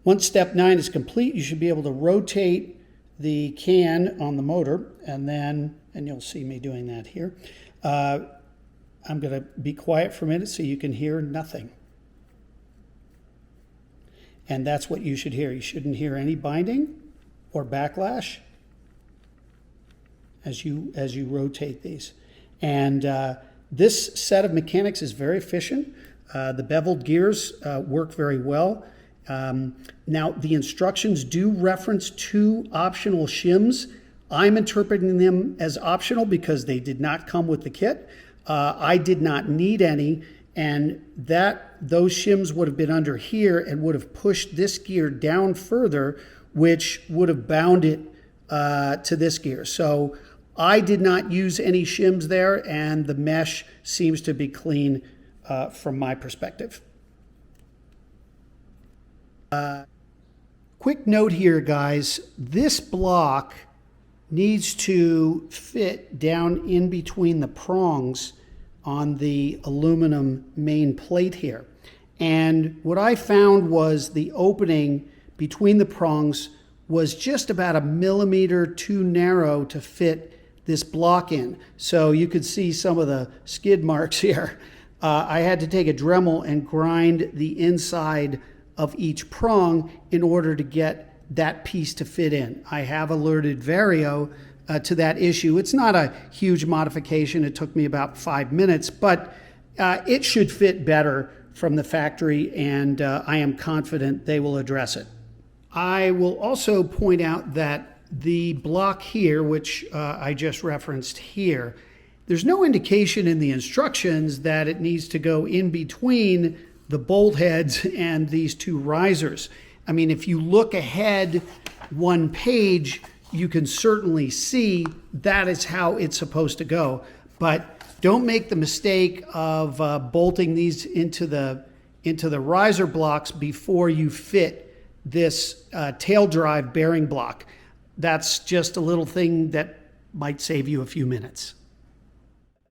Once step 9 is complete, you should be able to rotate the can on the motor, and you'll see me doing that here. I'm going to be quiet for a minute so you can hear nothing. And that's what you should hear. You shouldn't hear any binding or backlash as you rotate these. And this set of mechanics is very efficient. The beveled gears work very well. Now, the instructions do reference 2 optional shims. I'm interpreting them as optional because they did not come with the kit. I did not need any, and those shims would have been under here and would have pushed this gear down further, which would have bound it to this gear. So I did not use any shims there, and the mesh seems to be clean from my perspective. Quick note here, guys. This block needs to fit down in between the prongs on the aluminum main plate here. And what I found was the opening between the prongs was just about 1 millimeter too narrow to fit this block in. So you could see some of the skid marks here. I had to take a Dremel and grind the inside of each prong in order to get that piece to fit in. I have alerted Vario to that issue. It's not a huge modification. It took me about 5 minutes, but it should fit better from the factory, and I am confident they will address it. I will also point out that the block here, which I just referenced here, there's no indication in the instructions that it needs to go in between the bolt heads and these 2 risers. I mean, if you look ahead 1 page, you can certainly see that is how it's supposed to go. But don't make the mistake of bolting these into the riser blocks before you fit this tail drive bearing block. That's just a little thing that might save you a few minutes.